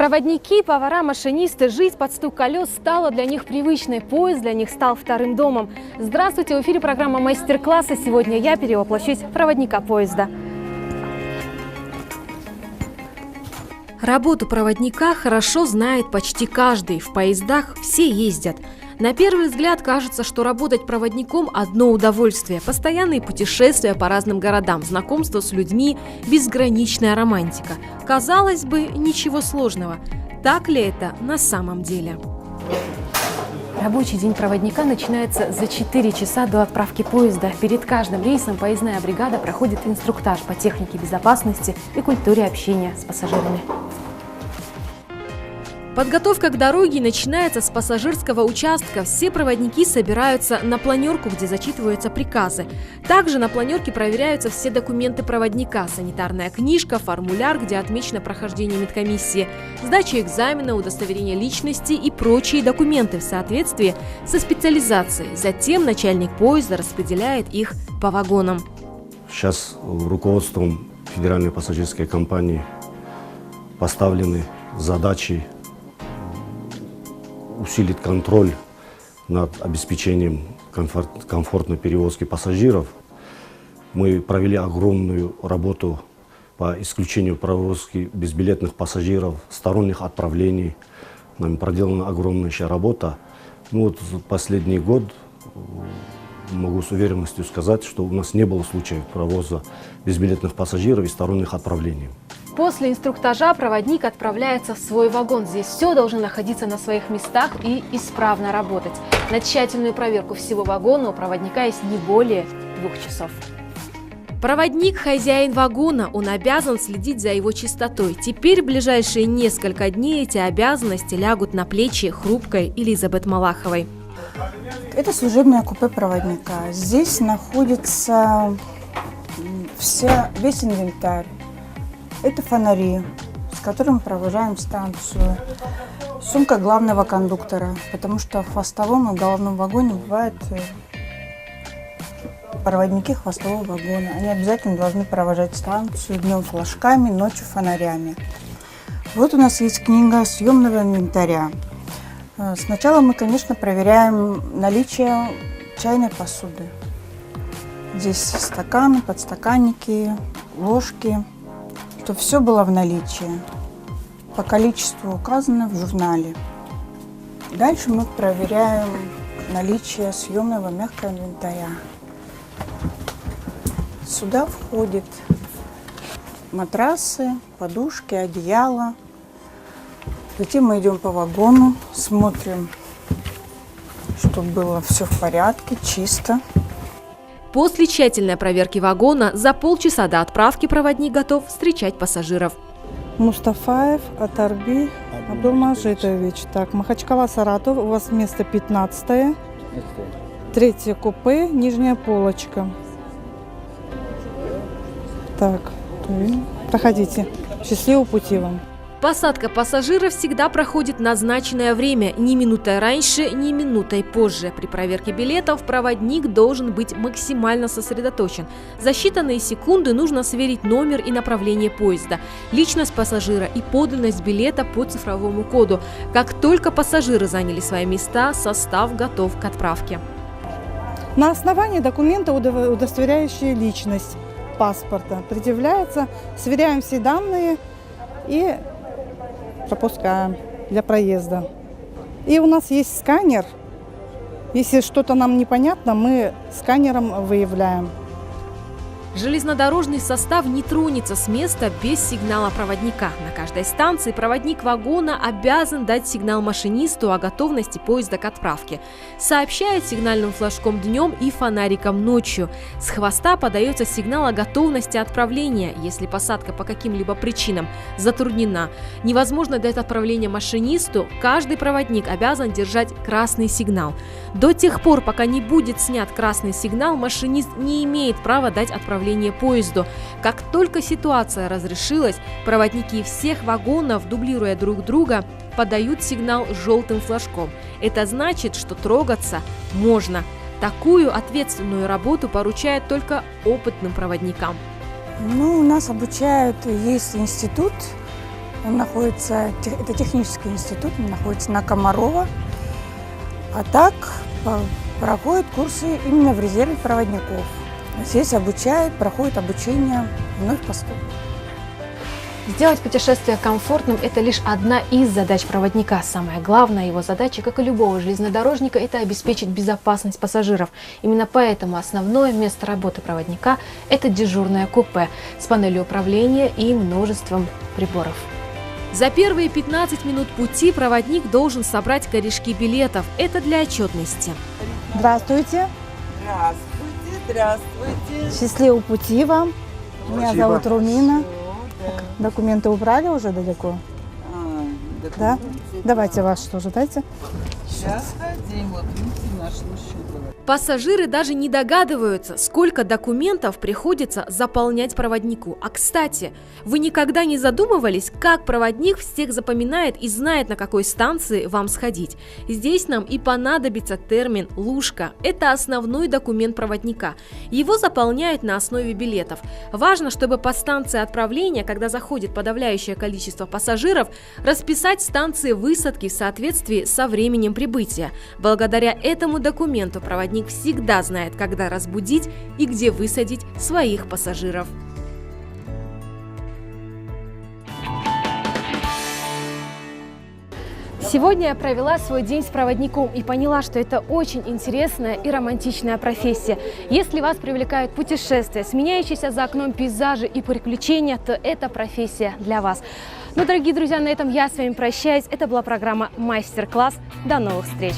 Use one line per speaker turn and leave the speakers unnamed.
Проводники, повара, машинисты, жизнь под стук колес стала для них привычной. Поезд для них стал вторым домом. Здравствуйте, в эфире программа «Мастер-классы». Сегодня я перевоплощусь в проводника поезда. Работу проводника хорошо знает почти каждый. В поездах все ездят. На первый взгляд кажется, что работать проводником – одно удовольствие. Постоянные путешествия по разным городам, знакомство с людьми, безграничная романтика. Казалось бы, ничего сложного. Так ли это на самом деле? Рабочий день проводника начинается за 4 часа до отправки поезда. Перед каждым рейсом поездная бригада проходит инструктаж по технике безопасности и культуре общения с пассажирами. Подготовка к дороге начинается с пассажирского участка. Все проводники собираются на планерку, где зачитываются приказы. Также на планерке проверяются все документы проводника: санитарная книжка, формуляр, где отмечено прохождение медкомиссии, сдача экзамена, удостоверение личности и прочие документы в соответствии со специализацией. Затем начальник поезда распределяет их по вагонам.
Сейчас руководством Федеральной пассажирской компании поставлены задачи усилить контроль над обеспечением комфортной перевозки пассажиров. Мы провели огромную работу по исключению провозки безбилетных пассажиров, сторонних отправлений. Нами проделана огромнейшая работа. Последний год могу с уверенностью сказать, что у нас не было случаев провоза безбилетных пассажиров и сторонних отправлений.
После инструктажа проводник отправляется в свой вагон. Здесь все должно находиться на своих местах и исправно работать. На тщательную проверку всего вагона у проводника есть не более 2 часов. Проводник – хозяин вагона, он обязан следить за его чистотой. Теперь в ближайшие несколько дней эти обязанности лягут на плечи хрупкой Элизабет Малаховой.
Это служебное купе проводника. Здесь находится весь инвентарь. Это фонари, с которыми провожаем станцию. Сумка главного кондуктора, потому что в хвостовом и головном вагоне бывают проводники хвостового вагона. Они обязательно должны провожать станцию днем флажками, ночью фонарями. Вот у нас есть книга съемного инвентаря. Сначала мы, конечно, проверяем наличие чайной посуды. Здесь стаканы, подстаканники, ложки. Чтобы все было в наличии, по количеству указано в журнале. Дальше мы проверяем наличие съемного мягкого инвентаря. Сюда входят матрасы, подушки, одеяла. Затем мы идем по вагону, смотрим, чтобы было все в порядке, чисто.
После тщательной проверки вагона за полчаса до отправки проводник готов встречать пассажиров.
Мустафаев, Атарби, Абдулмажитович. Так, Махачкала, Саратов, у вас место 15-е. 3-е купе, нижняя полочка. Так, проходите. Счастливого пути вам.
Посадка пассажиров всегда проходит назначенное время, ни минутой раньше, ни минутой позже. При проверке билетов проводник должен быть максимально сосредоточен. За считанные секунды нужно сверить номер и направление поезда, личность пассажира и подлинность билета по цифровому коду. Как только пассажиры заняли свои места, состав готов к отправке.
На основании документа, удостоверяющие личность паспорта, предъявляется, сверяем все данные и пропускаем для проезда. И у нас есть сканер. Если что-то нам непонятно, мы сканером выявляем.
Железнодорожный состав не тронется с места без сигнала проводника. На каждой станции проводник вагона обязан дать сигнал машинисту о готовности поезда к отправке. Сообщает сигнальным флажком днем и фонариком ночью. С хвоста подается сигнал о готовности отправления. Если посадка по каким-либо причинам затруднена, невозможно дать отправление машинисту, каждый проводник обязан держать красный сигнал. До тех пор, пока не будет снят красный сигнал, машинист не имеет права дать отправление поезду. Как только ситуация разрешилась, проводники всех вагонов, дублируя друг друга, подают сигнал желтым флажком. Это значит, что трогаться можно. Такую ответственную работу поручают только опытным проводникам.
У нас обучают, есть институт Он находится, это технический институт, он находится на Комарова. А так проходят курсы именно в резерве проводников. Здесь обучают, проходит обучение вновь поступленных.
Сделать путешествие комфортным – это лишь одна из задач проводника. Самая главная его задача, как и любого железнодорожника, это обеспечить безопасность пассажиров. Именно поэтому основное место работы проводника – это дежурное купе с панелью управления и множеством приборов. За первые 15 минут пути проводник должен собрать корешки билетов. Это для отчетности.
Здравствуйте.
Здравствуйте, здравствуйте.
Счастливого пути вам. Меня зовут Румина.
Да.
Документы убрали уже далеко? Да? Давайте ваш тоже дайте.
Сейчас ходим, вот видите, нашла счет.
Пассажиры даже не догадываются, сколько документов приходится заполнять проводнику. А кстати, вы никогда не задумывались, как проводник всех запоминает и знает, на какой станции вам сходить? Здесь нам и понадобится термин «лужка». Это основной документ проводника. Его заполняют на основе билетов. Важно, чтобы по станции отправления, когда заходит подавляющее количество пассажиров, расписать станции высадки в соответствии со временем прибытия. Благодаря этому документу проводник всегда знает, когда разбудить и где высадить своих пассажиров. Сегодня я провела свой день с проводником и поняла, что это очень интересная и романтичная профессия. Если вас привлекают путешествия, сменяющиеся за окном пейзажи и приключения, то эта профессия для вас. Ну, дорогие друзья, на этом я с вами прощаюсь. Это была программа «Мастер-класс». До новых встреч!